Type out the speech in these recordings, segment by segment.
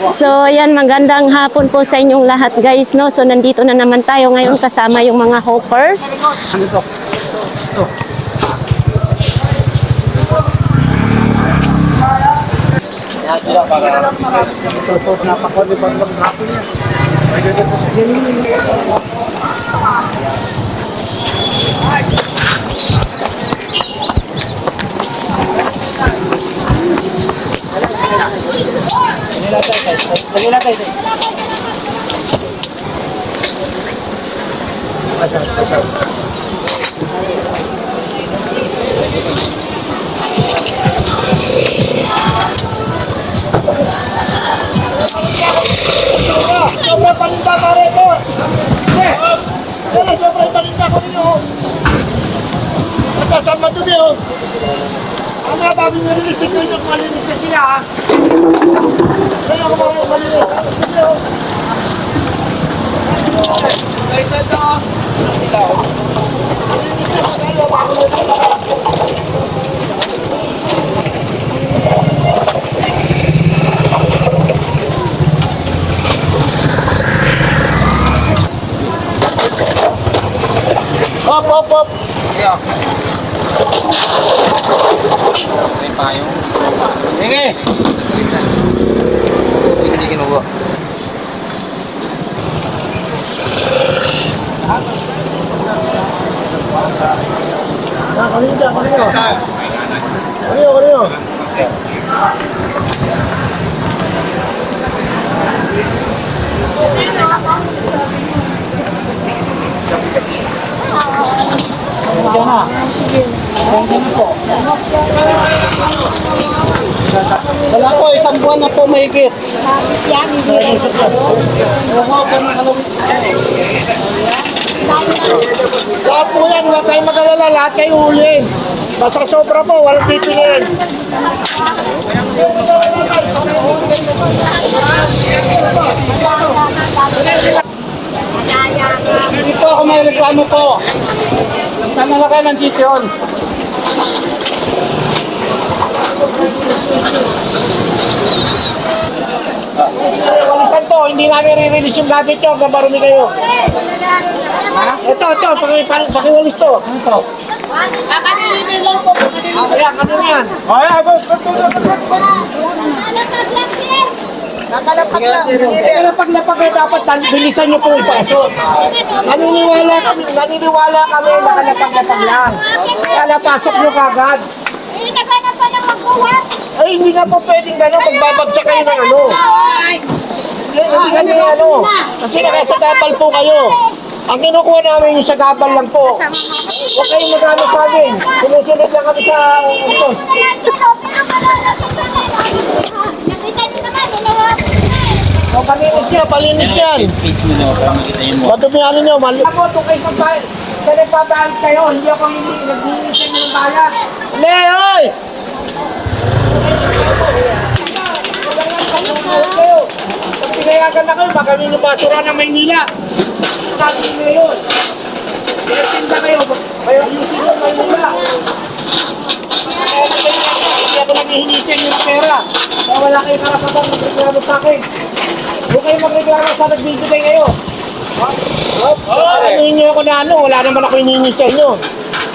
So, ayan, magandang hapon po sa inyong lahat, guys, no? So, nandito na naman tayo ngayon kasama yung mga hoppers. Ano to? Ito. Ito para ito napakali pa ng hapon niya. Sobra paninda ka rito! Sobra paninda ko ninyo! Magkasama doon yun! Ang mga bago nyo rilisik ko yung malinis na sila ha! Kaya ako mga malinis! Kahit na ito! Sila o! Hop, hop, hop! Ayo! May payo. Sige! Hindi kinuha. Kanino? Diyan na. Sige. Wala po, isang buwan na po mahigit. Lahat po yan, huwag kayong mag-alala, lahat kayo uli. Basta sobra po, walang pipiliin. Dito ako may reklamo po. Sana na kayo nandito yun. Walisan to, hindi namin re-release yung gadget nyo hanggang marumi kayo. Ha? Ito, pakiwalis to. Ano to? Kakadiliver lang po. Ayan, ano yan? Nakalapag lang. Nakalapag kayo dapat bilisan nyo po ipasok. Naniniwala kami nakalapag lang. Kaya napasok nyo kagad. Naghanap pa ng magkuha. Ay, hindi nga po pwedeng gano'n, magbabagsak kayo ng ano. Hindi kami ano, kasi nakasagabal po kayo. Ang kinukuha namin yung sagabal lang po. Huwag kayong magano sa amin. Sumusunod lang kami sa utos. Nakita niyo naman, ginawa ko na O, palinis yan. Matumihanin nyo, mali. Ako, ito kayo sa nagpapaan kayo, hindi ako naglilisan ng bayan. Leoy! Pag pinayagan na kayo, baka nyo basura ng Maynila. Sabi nyo yun. Pinatinda kayo, kayo ayusin ng Maynila. Hindi ako nag-ihinisin yung pera. Kaya wala kayong karapatang magreklamo sa akin. Huwag kayo magreklamo sa nagbibigay kayo. Ano nyo ako na ano, wala naman ako hinihingi sa inyo.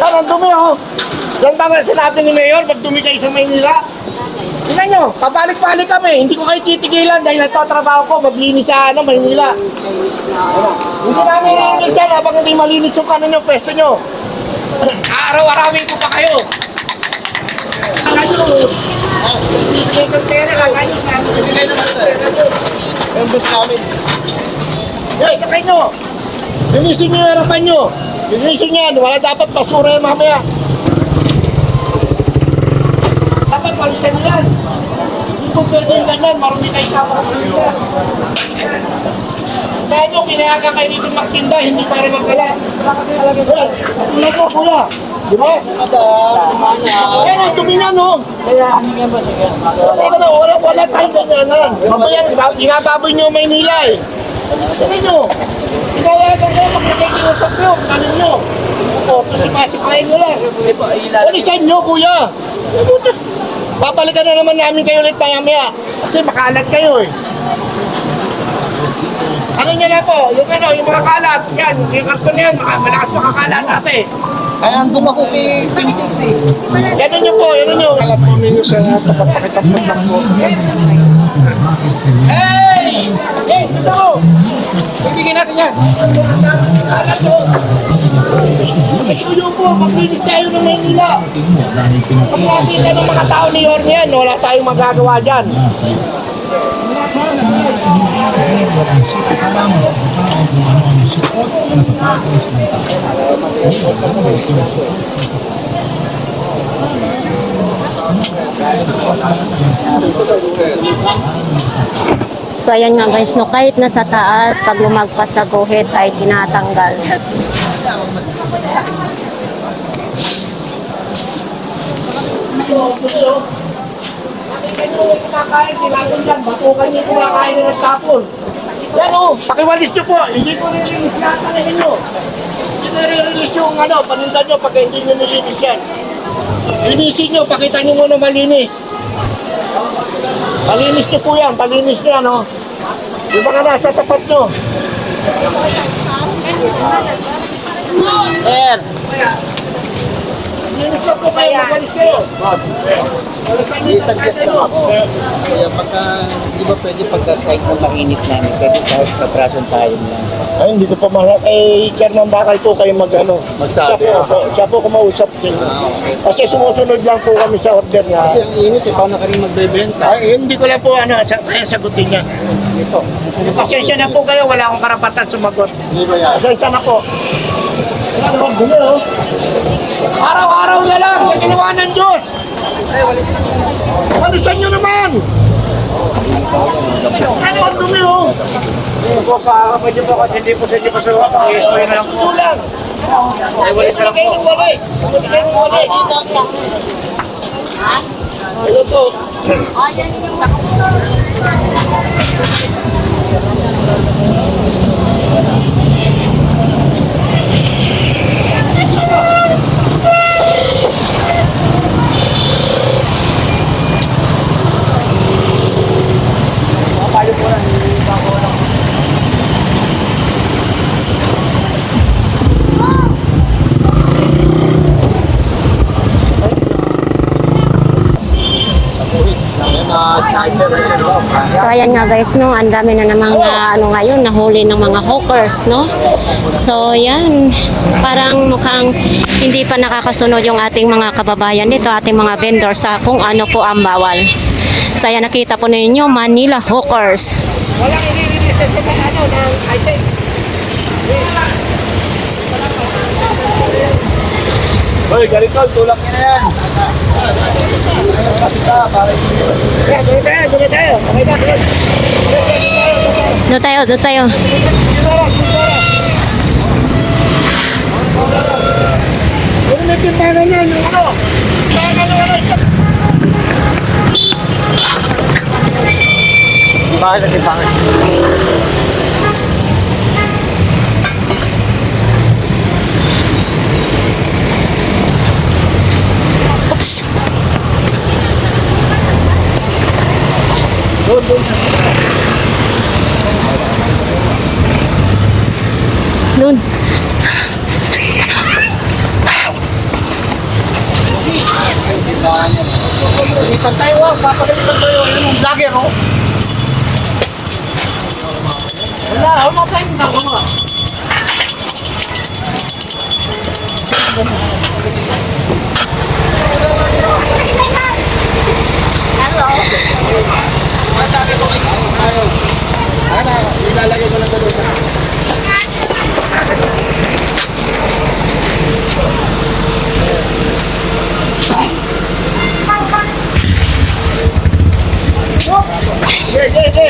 Yan, ang dumi oh. Yan ba sinabi ni Mayor, pag dumi kayo sa Maynila? Tingnan nyo, pabalik-balik kami. Hindi ko kayo titigilan dahil nagtatrabaho ko, maglinis sa Maynila. Hindi namin nilinis yan habang hindi malinis yung kanon nyo, pwesto nyo. Araw-arawin ko pa kayo. Kayo, bibigay kang pera, kayo, bibigay naman ang pera nyo. Members namin. Hey, sakay nyo. Linisin nyo yung harapan nyo. Linisin yan, wala dapat basura yung mamaya. Dapat walisan nyo yan. Hindi ko pwede yung ganyan, marumi kayo sa mga pagkakas. Kaya nyo, kinayagan kayo dito magtinda, hindi para magkalat. Tulad mo, kuya. Di ba? Ayan, ang dumi na, no? Wala tayong ganyanan. Mamaya, inababoy nyo Maynila eh. Sabi nyo, pinayagan kayo, magkakakiusap nyo, kanin nyo. O, pasipasikain nyo lang. Ulisan nyo, kuya. Babalikan na naman namin kayo ulit maya-maya. Kasi makalat kayo eh. Ano niya na po, yung ano, yung mga kalat, yan, yung karton na yan, malakas makakalat natin. Kaya nandun ako kay Pinisix eh. Yan nyo po, yan nyo. Alam po ninyo sa pagpakitapos lang po. Hey! Hey, gusto ko! Bibigyan natin yan. Kalat po. Ito po, maglinis tayo ng Maynila. Pag nakita ng mga tao ni Yorme yan, wala tayong magagawa dyan. Sana hindi walang sikap lamang ng tao kung ano ang suot ng sapatos ng tao. Kung ano may sinusuot ng sapatos. So ayan nga guys, no, kahit nasa taas, pag lumagpas sa guhit ay tinatanggal. Pakinggan nyo yung kumakain, tinatong dyan, batukan nyo yung kumakain na nagtapon. Yan o, pakiwalis nyo po, hindi ko nilinis lahat ng inyo. Hindi ko nilinis yung ano, panindan nyo pagka hindi nyo nilinis yan. Linisin nyo, pakita nyo muna malinis. Palinis nyo po yan, palinis nyo yan o. Yung mga nasa tapat nyo. Ayan. Linis na po kayo, magalis kayo. Boss, Balikan nyo yung i-suggest tatay lang nyo. ako. Kaya pagka, di ba pwede pagka site na mainit namin, pwede kahit katrason tayo na. Ay, hindi ko pa mahal. Eh, Chairman Bakal po kayo mag-ano. Magsabi. Siya po kumausap din. Okay. Kasi sumusunod lang po kami sa order niya. Kasi ang init eh, paano ka rin magbebenta? Ay, hindi ko lang po ano, kaya sagutin niya. Ito. Pasensya na po kayo, wala akong karapatan sumagot. Hindi ba yan? Pasensya na po. Araw-araw na lang, sa ginawa ng Diyos. Kalisan nyo naman. Ano ang dumi oh? Hindi po, kakapad niyo po kasi hindi po sa inyo kasawa. Pakiyespo yun na lang po. Ito lang. Ay, walis na lang Kayo po. ng walis. Kayo ng walis. Ito to. So ayan nga guys, no, ang dami na namang ano ngayon, nahuli ng mga hawkers, no. So yan, parang mukhang hindi pa nakakasunod yung ating mga kababayan dito, ating mga vendor sa kung ano po ang bawal. So ayan, nakita po ninyo, Manila hawkers. Walang i-release sa ano ng item. Hoy, ganito, tulak niya na yan. Kaya, dumi tayo. Okay na, okay. Doon tayo. Ano na tindahan niya, yung ano? Bakit natin bakit? Oops. Doon. Palitan tayo, papalitan tayo. Yun yung vlogger, oh. Wala tayong ginagawa. Ano, ilalagay ko lang ito doon. Sige.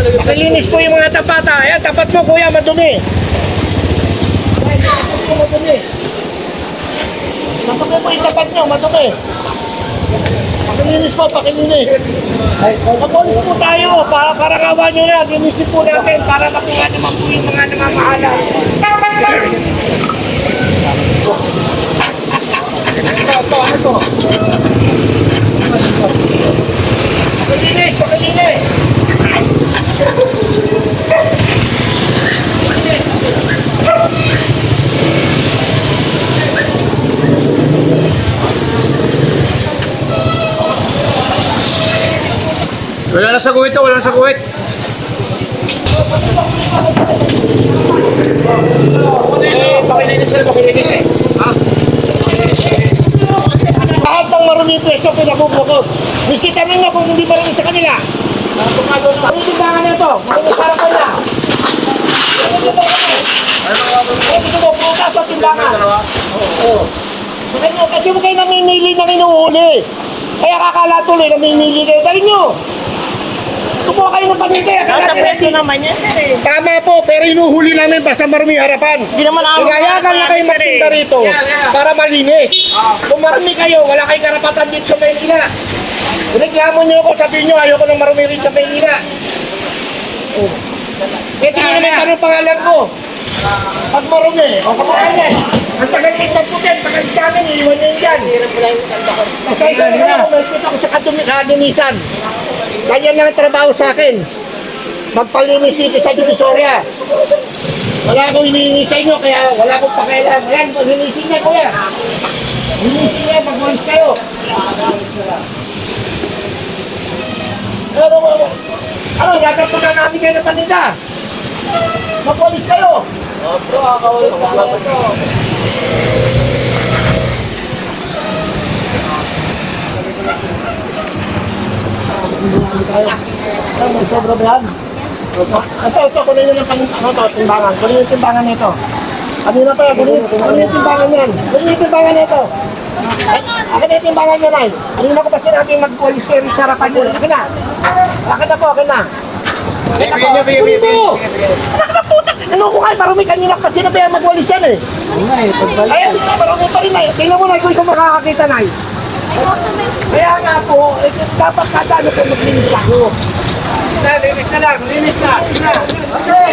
Pakilinis po yung mga tapata. Ayan, tapat mo kuya, madumi. Ayan, tapat mo, madumi. Madumi po yung tapat nyo, madumi. Pakilinis po, pakilinis. Mapulis po tayo, para gawa nyo na. Linisin po natin para makuha naman po yung mga namamahala. Ano to? Pakilinis, pakilinis. Wala na sa guhit to, wala na sa guhit. Pakilinis sila, pakilinis eh. Lahat ng marunong pwesto pinabubukod. Miski kami nga kung hindi marunong sa kanila. Ano yung timbangan na ito? Marunong para pa na. Ito mo, putas sa timbangan. Oo. Kasi mo kayo namimili na minuhuli. Kaya kakala tuloy namimili kayo. Dali nyo. Kumuha kayo ng paninda. naman yan, sir. Tama po, pero inuhuli namin basta marami harapan. Hindi naman Kinayagan na kayo magtinda rito para malinis. Kung marami kayo, wala kayong karapatan dito sa Maynila. Reklamo nyo ako, sabihin nyo, ayoko nang marami rin sa Maynila. Pwede nyo naman tanong pangalan ko. Pag marami, o kapakanan. Ang tagal-isang putin, tagal sa amin, iiwan nyo yan. Kasi ito na, may kita ko sa kadunisan. Ganyan lang ang trabaho sa akin. Magpalinis dito sa Divisoria. Wala akong hinihingi sa inyo, kaya wala akong pakialam. Ayan, maglinisin niya, kuya. Linisin niya, magwalis kayo. Ano, yagap na namin kayo ng paninda. Magwalis kayo. Opo, kakawalis na ako ito. Sobra ba yan? Ito, kunin nyo ng timbangan. Kunin yung timbangan nito. Kanina pa yan, kunin yung timbangan yan. Kunin yung timbangan nito. Akin na yung timbangan nyo, Nay. Kanina ko pa sinabi mag-walis kayo sa harapan nyo. Akin na. Akin na po, akin na. Kunin mo! Anak na puta! Ano ko kayo, marami kanina pa sinabi mag-walis yan eh. Ayan, marami pa rin, Nay. Tingnan mo, Nay, kung ikaw makakakita, Nay. Kaya nga po, dapat kada ano po maglinis ako. Linis na lang, linis na. Okay.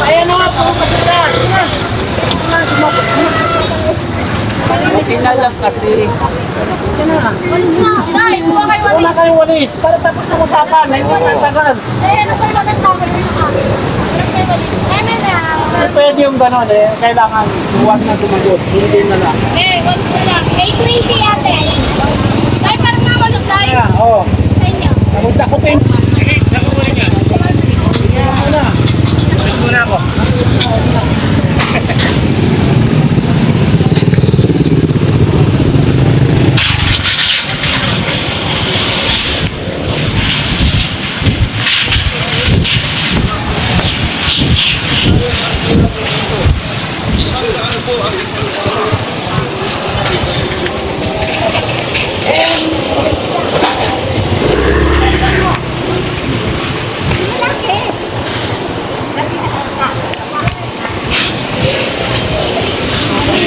Ayan na nga po, pasira. Okay na lang kasi. Walis na. Dahil, buwa kayo walis. Wala kayong walis, para tapos ng usapan. Matagal. Eh, ano kayo maganda ko yun ka? Walis kayo walis. Pwede yung gano'n eh. Kailangan huwag na tumagot. Hindi na lang. Eh, walis na lang. Eh, crazy ate. Dahil parang nakawalis dahil. Oo. Sa inyo. Namunta ko pin. Muna ako.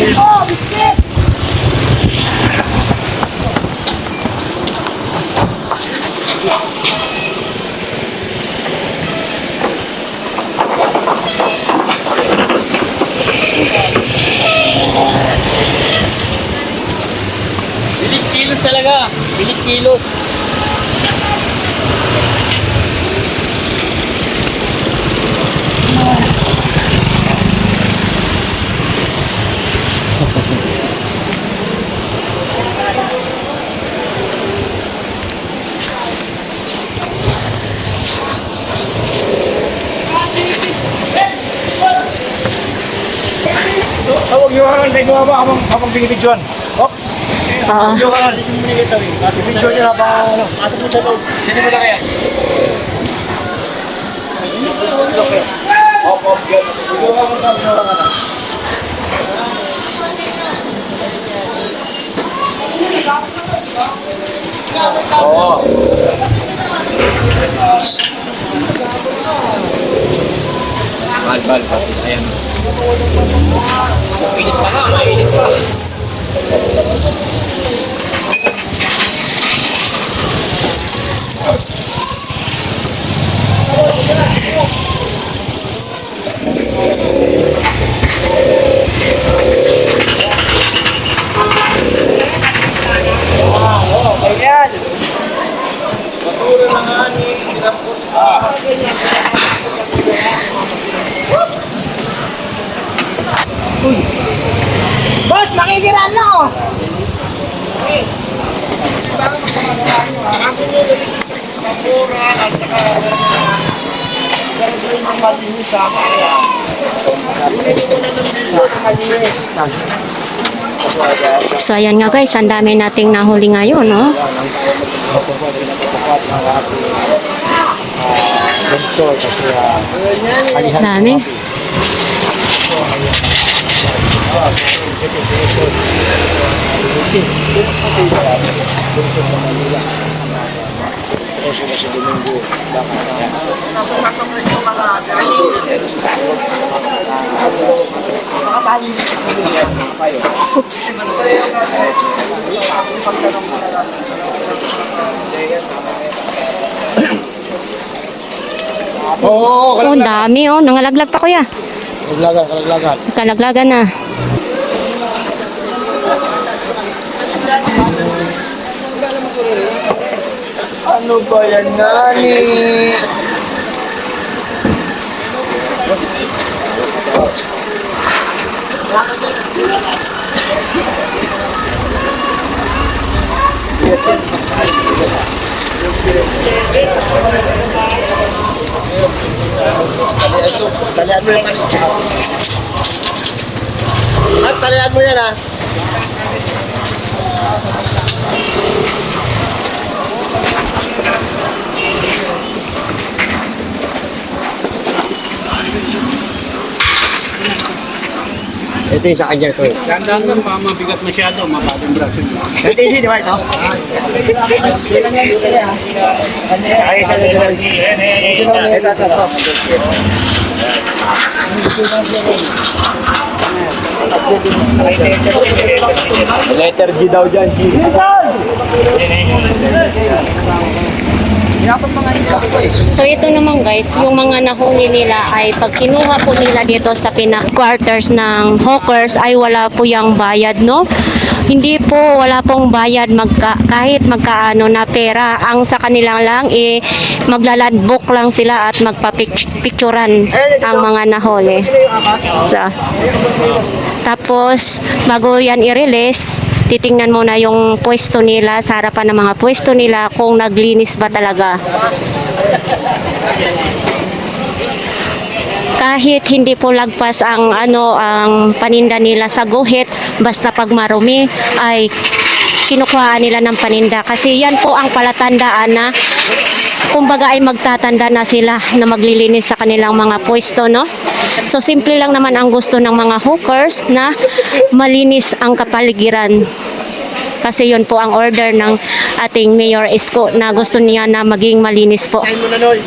Oh, biscuit. Bilis kilos talaga. Bilis kilos. Huwag nyo ka lang, hindi mo habang binibidyon. Oops. Oo. Video ka lang. Video nyo habang ano. Ato mo sa loob. Hindi mo na kaya. Op, yan. Video ka lang, video ka lang. Oo. Ayan. Boss, makikiraan na ako. So ayan nga guys, ang dami nating nahuli ngayon, no? Dami. Oops. Oo, Oh, ang dami oh. Nangalaglag pa kuya. kalaglagan. Kalaglagan na. Ano ba yan, nani? Talian mo yan. At talian mo yan, ha? Ito yung sa kanya ito. Dandan lang, mabigat masyado, mabaling braso niyo. Ito easy, di ba ito? Ay, isa din lang. Ito. Letter G daw dyan, G. So ito naman guys, yung mga nahuli nila ay pag kinuha po nila dito sa quarters ng hawkers ay wala po yung bayad, no? Hindi po, wala pong bayad kahit magkaano na pera. Ang sa kanilang lang maglaladbook lang sila at magpapicturan ang mga nahuli. So, tapos bago yan i-release, titingnan muna yung pwesto nila, sa harapan ng mga pwesto nila kung naglinis ba talaga. Kahit hindi po lagpas ang ang paninda nila sa guhit, basta pag marumi ay kinukuhaan nila ng paninda kasi yan po ang palatandaan na kumbaga ay magtatanda na sila na maglilinis sa kanilang mga pwesto, no? So simple lang naman ang gusto ng mga hawkers na malinis ang kapaligiran. Kasi yun po ang order ng ating Mayor Isko na gusto niya na maging malinis po. Kain mo na, Noy.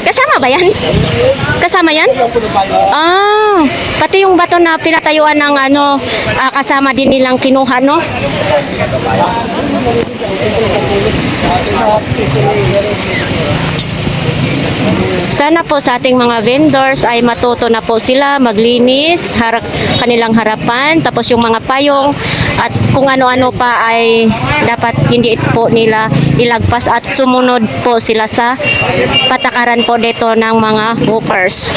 Kasama ba yan? Kasama yan? Ah, pati yung bato na pinatayuan ng kasama din nilang kinuha, no? Sana po sa ating mga vendors ay matuto na po sila maglinis, kanilang harapan, tapos yung mga payong at kung ano-ano pa ay dapat hindi po nila ilagpas at sumunod po sila sa patakaran po dito ng mga hawkers.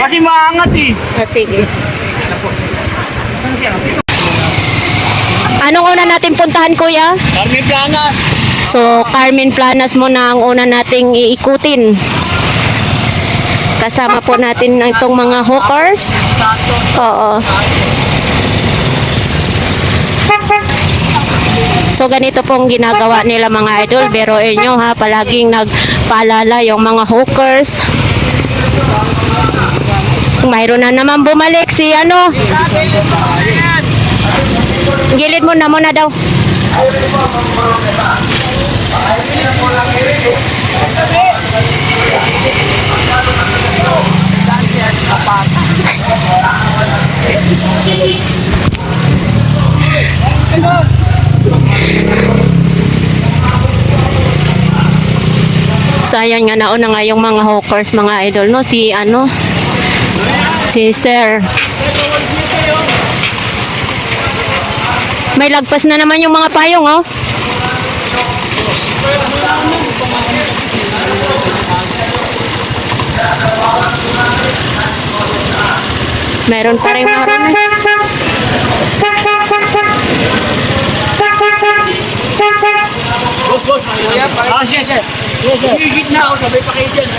Kasi maangat eh. Sige. Anong una natin puntahan, kuya? Carmen Planas. So, Carmen Planas muna ang una nating iikutin. Kasama po natin itong mga hawkers. Oo. So, ganito pong ginagawa nila mga idol. Biruin nyo ha, palaging nagpaalala yung mga hawkers Mayroon na naman bumalik si ano. Gilid mo na muna daw. So ayan nga, nauna nga yung mga hawkers, mga idol, no? Si ano, si Sir. May lagpas na naman yung mga payong, oh. Meron pa rin marami. Ah, siya. Higit na ako, sabay pa kayo dyan.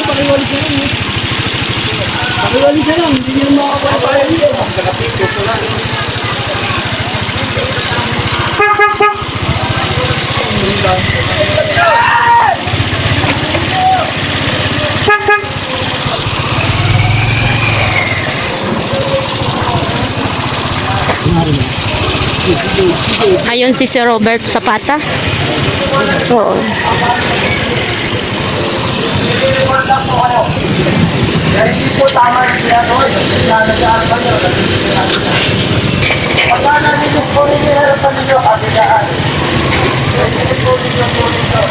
Pakiwalis na lang. Pakiwalis na lang, hindi nyo makakapalapayan nyo. Ayun si Sir Robert Zapata. Oo. Hindi po tama yung ginagawa. Nanagaan pa nyo. Pagka narinig po rin yung harapan ninyo, kabilaan. Narinig po rin yung po ninyo.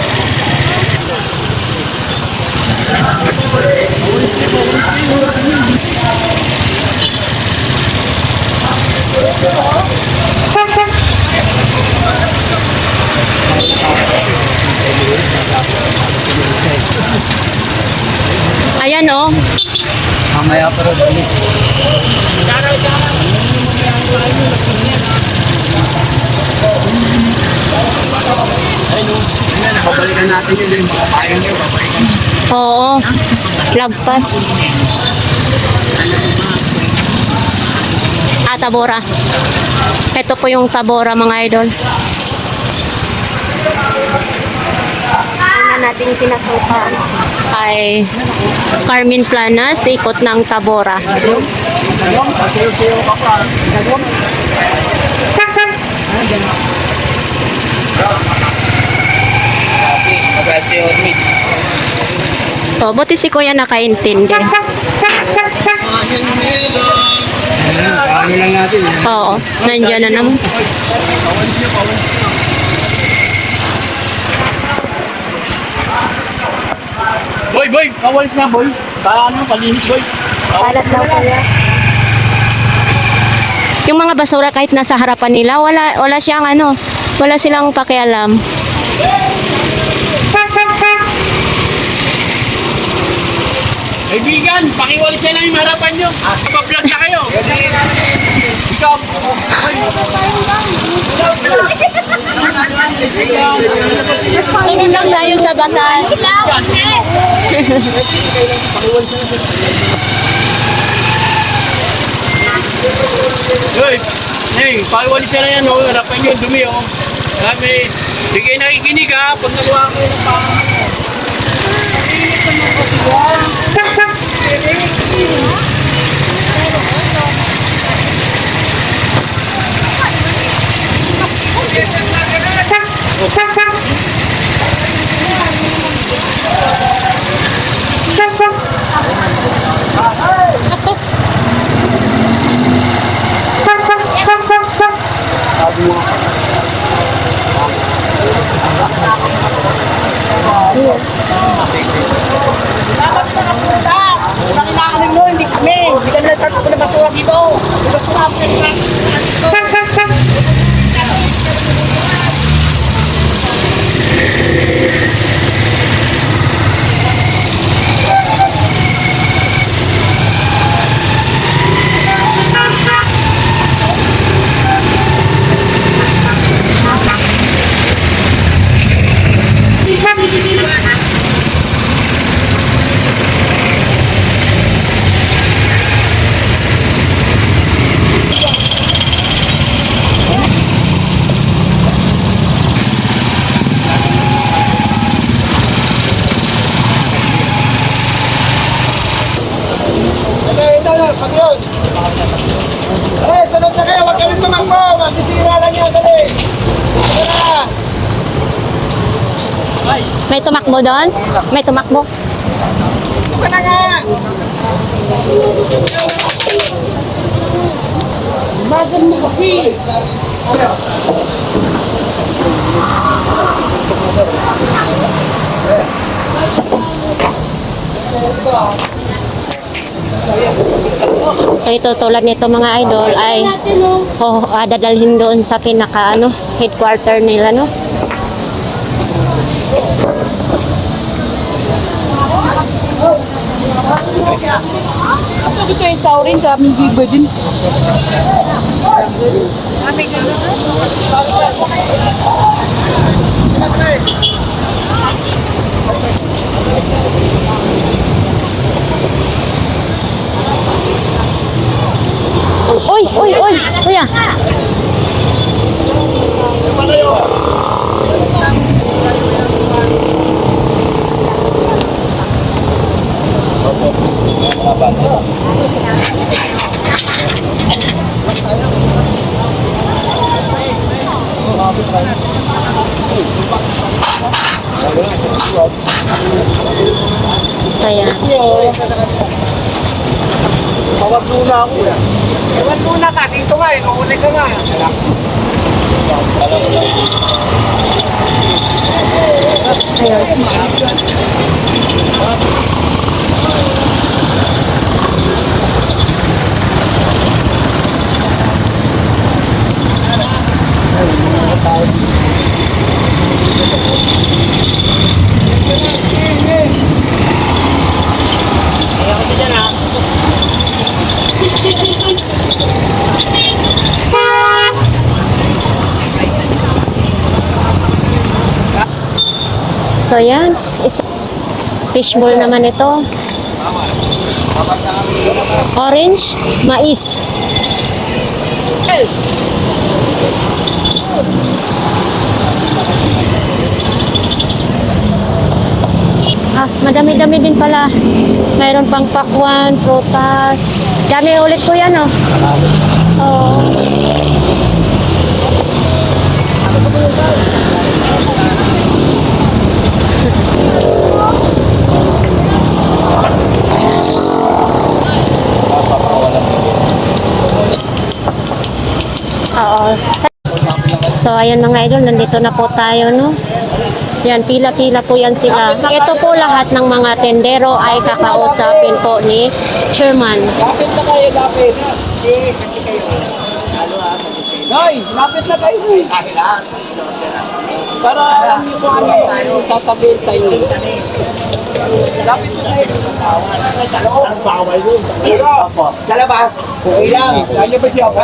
Ayan, oh. Mamaya pa rin ulit. Babalikan natin yun yung mga payo nyo. Oo. Lagpas. Ah, Tabora. Ito po yung Tabora, mga idol. Una nating pinasukan ay Carmen Planas, ikot ng Tabora. Mag-achi on me. So, buti si Kuya nakaintindi. Ano lang natin. Oo, nandiyan na naman. Boy, kawalis na boy. Paano, kalinis boy. Palat daw Kuya. Yung mga basura kahit nasa harapan nila, wala siyang ano, wala silang pakialam. Kaibigan, pakiwalis na lang yung harapan nyo. Pa-vlog na kayo. Ikaw. Ano lang tayo sa batas. Hoy, hey, pakiwalis na lang yan, oh. Harapan nyo yung dumi, oh. Sabi, hindi kayo nakikinig, ha. Pag nagawa ko yung Dapat ka napuntas! Kung nakilakanin mo, hindi kami. Hindi kami nagtatapon na basura dito. Basura ako sa May tumakbo doon? May tumakbo? Bagal mo kasi. So ito tulad nito mga idol ay dadalhin doon sa pinaka headquarter nila no. Sabi ko yung saurin sa aming gibo din. Uy, kuya. So yan. Tawag luna ako yan. Tawag luna ka, dito nga, inuuli ka nga. So yan. Fishbowl naman ito. Orange, mais. Madami-dami din pala. Mayroon pang pakwan, prutas. Dami ulit ko yan, oh. Oo. Oo. So, ayan mga idol, nandito na po tayo, no? Yan, pila-pila po yan sila. Ito po lahat ng mga tendero ay kakausapin po ni Chairman. Lapit na kayo, lapit. Noy, lapit na kayo. Para alam niyo kung ano yung sasabihin sa inyo. Lapit na kayo. Bawal yun. Sa labas, okay lang.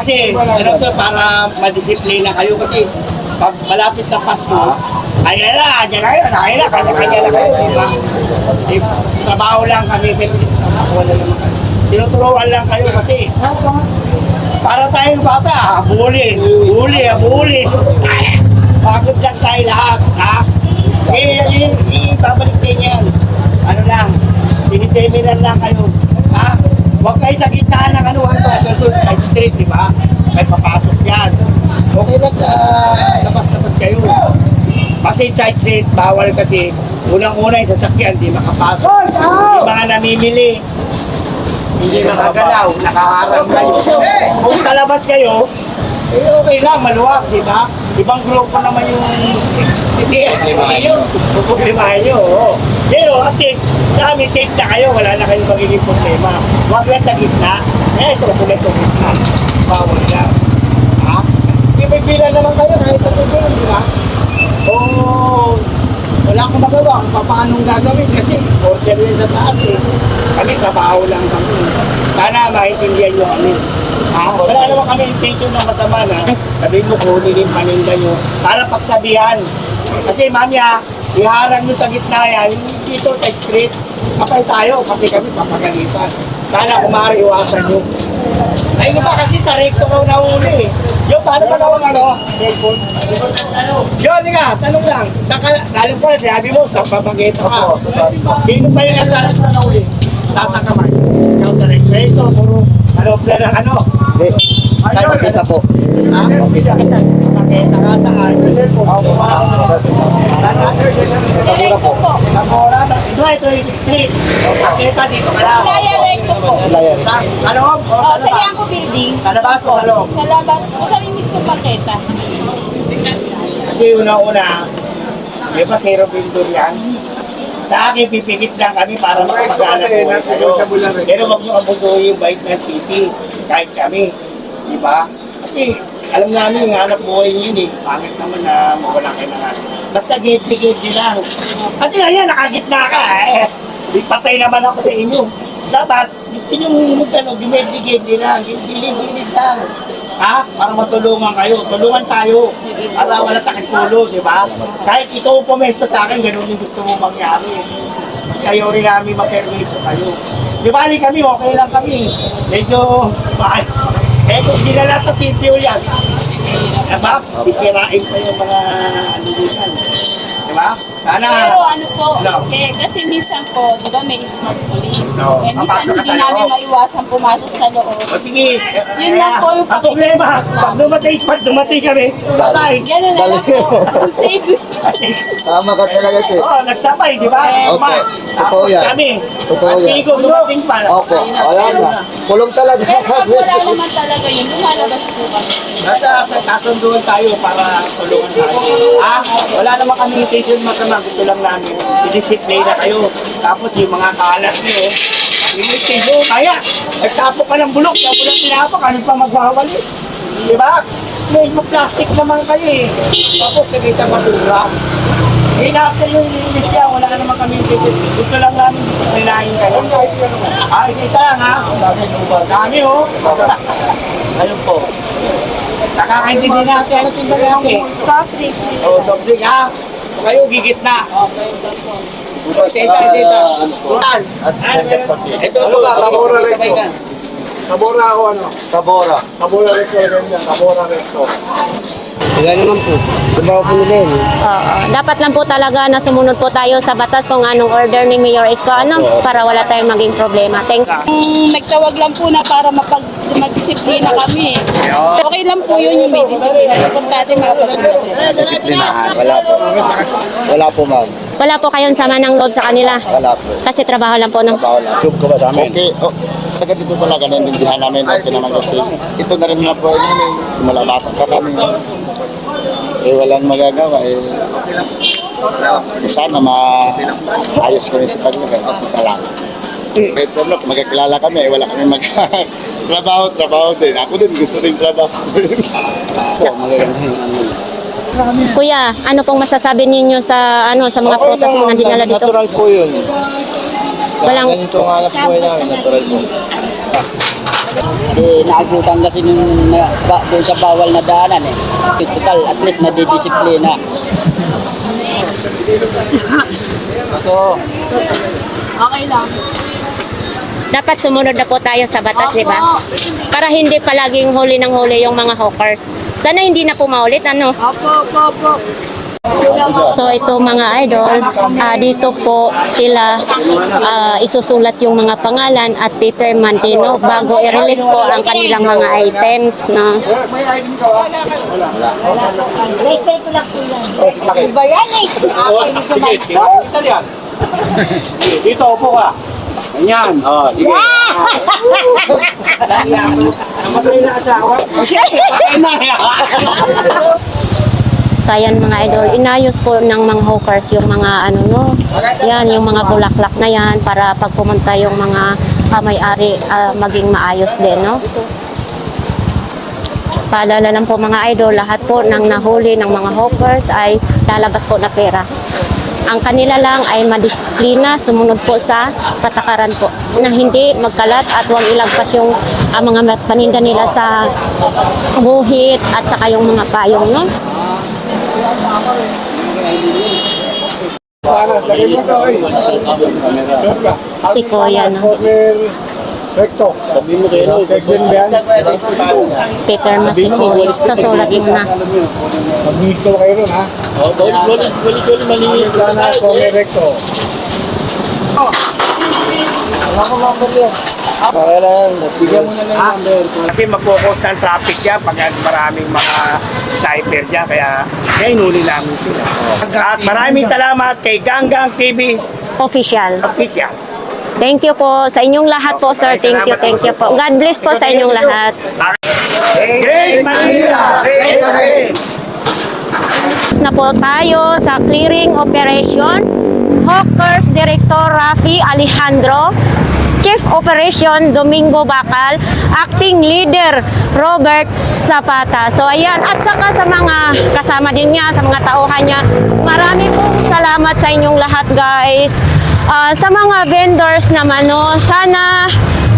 Kasi, ano to, para madisiplina kayo. Kasi, pag malapit na Pasko, ay na, dyan kayo, kanya-kanya na kayo, di ba? Trabaho lang kami, pero wala naman kayo. Tinuturuan lang kayo kasi, para tayong bata, habulin. Pagod lang tayo lahat, ha? Ibabalik sa inyo yan. Ano lang, siniseminar lang kayo, ha? Huwag kayo sa gitna ng side street, di ba? May papasok yan. Okay lang sa labas-labas kayo. Kasi side street, bawal kasi unang-una yung sasakyan, di makapasok. Yung mga namimili, hindi nakagalaw, nakaharap kayo. Kung kalabas kayo, okay lang, maluwag, di ba? Ibang grupo naman yung problemahin nyo. Oo. Pero at least, kami safe na kayo, wala na kayong magiging problema. Huwag lang sa gitna. Ito sa gitna. Bawal lang. Ha? May bilang naman kayo, kahit sa bilang, di ba? Oo. Wala akong magawa kung paanong gagawin kasi order yun sa taas eh. Kami, trabaho lang kami. Sana maintindihan nyo kami. Wala naman kami intention ng masama na sabihin mo kunin yung paninda nyo para pagsabihan. Kasi mamaya, iharang nyo sa gitna yan, dito sa street, kapay tayo, pati kami papagalitan. Sana kumari iwasan nyo. Ay iba kasi sa recto ko nahuli eh. Yo, paano ba naman cellphone? Yo, nga, tanong lang. Alam ko na, sabi mo, sa papagito ka. Sino ba yung naglalas na nahuli? Tataka man. Ikaw sa recto, puro kaloob na ng ano. Hindi. Tayo magkita po. Ha? Eh, nakasaan. Direct po po. Street. Pakita dito ka lang. Kaya direct po po. Sa loob o Oh, sa sa labas? Liangco Building. Sa labas o sa loob? Sa labas po. Sa mismo paketa. Kasi una-una, di ba zero builder yan? Sa akin, pipikit lang kami para makapagana po kayo. Pero huwag nyo abusuhin yung bait ng sisi, kahit kami. Di ba? Kasi alam namin yung hanap buhay nyo yun eh. Pangit naman na mawala kayo ng hanap. Basta gate-gate lang. Kasi ayan, nakagitna ka eh. Di patay naman ako sa inyo. Dapat, gusto nyo gumete-gate lang. Gilid-gilid lang. Ha? Para matulungan kayo. Tulungan tayo. Para wala takit-tulo, di ba? Kahit ikaw pumesto sa akin, ganun yung gusto mo mangyari. Kayo rin namin ma-permito kayo. Di ba, kami, okay lang kami. Medyo, eh kung dinala sa sitio yan, diba? Isirain pa yung mga anulitan. Diba? Sana, Pero ano po, No. kasi minsan po, di ba may smart police. No. Eh, minsan Papasok ka hindi sa namin loob. maiwasan pumasok sa loob. o sige, Yun lang po yung ang problema, pag dumatay kami, patay. Ganun na lang po. Save. Tama ka talaga, sir. Oo, nagsabay, di ba? Opo. Totoo yan. Kami, Totoo ang yan. sigo, dumating pa. Opo, wala na. Kulong talaga. Pero pag wala naman talaga yun, lumalabas po kami. Basta kasunduan tayo para tulungan tayo. Wala naman kami intention masama. Gusto lang namin. I-discipline na kayo. Tapos yung mga kalat nyo, i-discipline nyo. Kaya, nagtapo ka ng bulok. Yung bulok tinapak, ano pa magwawali? Di ba? May plastic naman kayo eh. Tapos, kagita matura. Eh, after yung linis niya, wala naman kami intention. Gusto lang namin disciplinahin kayo. Isa lang ha. Dami oh. Ayun po. Nakakaintindi natin. Ano tinda natin? Soft drinks. Soft drink ha. Kayo gigit na. Tita. Tulan. Ito po ba? Sabora Recto. Sabora ako ano? Tabora. Sabora Recto. Sabora Recto. Wala naman po. Trabaho po nila yun. Oo. Dapat lang po talaga na sumunod po tayo sa batas kung anong order ni Mayor Isko, ano, para wala tayong maging problema. Thank Nagtawag lang po na para magdisiplina kami. Okay lang po yun yung may disiplina. Importante makapagdisiplina. Disiplinahan. Wala po. Wala po, ma'am. Wala po kayong sama ng loob sa kanila. Wala po. Kasi trabaho lang po, no? Trabaho lang. Job ka ba sa amin? Okay. Oh, sa ganito talaga naiintindihan namin. Okay naman kasi ito na rin mga po namin. Simula bata pa kami. Eh, walang magagawa. Eh, sana maayos kami sa paglagay at salamat. Kahit po, magkakilala kami, wala kami trabaho din. Ako din, gusto din trabaho. Kuya, ano pong masasabi ninyo sa sa mga prutas mo na dinala dito? Natural po yun. Walang Ganito ang hanap buhay namin, natural po. Naabutan kasi doon sa bawal na daanan eh. Total, at least nadidisiplina. Ito. Okay lang. dapat sumunod na po tayo sa batas, di ba? Para hindi palaging huli ng huli yung mga hawkers. Sana hindi na po maulit, ano? Opo. So ito mga idol, dito po sila isusulat yung mga pangalan at determine din, no, bago i-release po ang kanilang mga items, no. May ID ka ba? Wala. Iba yan eh. Sige, dali yan. Dito, upo ka. Ganyan. Sige. Dali yan. Namatay na asawa. Patay na. So yan mga idol, inayos po ng mga hawkers yung mga yan, yung mga bulaklak na yan para pag pumunta yung mga may-ari maging maayos din, no? Paalala lang po mga idol, lahat po ng nahuli ng mga hawkers ay lalabas po na pera. Ang kanila lang ay madisiplina, sumunod po sa patakaran po, na hindi magkalat at huwag ilagpas yung mga paninda nila sa buhit at saka yung mga payong, no? Si Kuya, no? Recto. Sabi mo kayo. Peter Masikoy. Susulat mo na. Mag-mito kayo ron, ha? Malinis Sana po may recto. Okay lang. Sige mo na lang. Kasi mag-focus ng traffic yan pag maraming mga sniper dyan, kaya inuli namin sila. At maraming salamat kay Ganggang TV Official. Official. Thank you po sa inyong lahat po, sir. Thank you po. God bless po sa inyong lahat. Great Manila! Na po tayo sa clearing operation. Hawkers Director Rafi Alejandro, Chief Operation Domingo Bacal, Acting Leader Robert Zapata. So ayan, at saka sa mga kasama din niya, sa mga tauhan niya, marami pong salamat sa inyong lahat, guys. Sa mga vendors naman, no, sana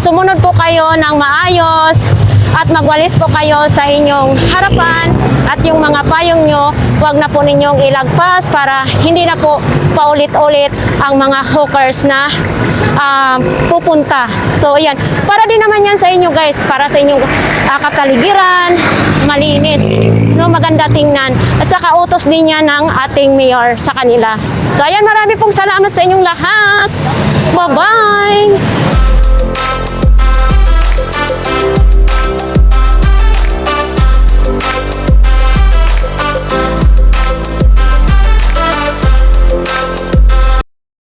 sumunod po kayo ng maayos at magwalis po kayo sa inyong harapan at yung mga payong nyo, huwag na po ninyong ilagpas para hindi na po paulit-ulit ang mga hawkers na pupunta. So, ayan. Para din naman yan sa inyo, guys. Para sa inyong kapaligiran, malinis, no, maganda tingnan. At saka utos din yan ng ating mayor sa kanila. So, ayan. Marami pong salamat sa inyong lahat. Bye-bye!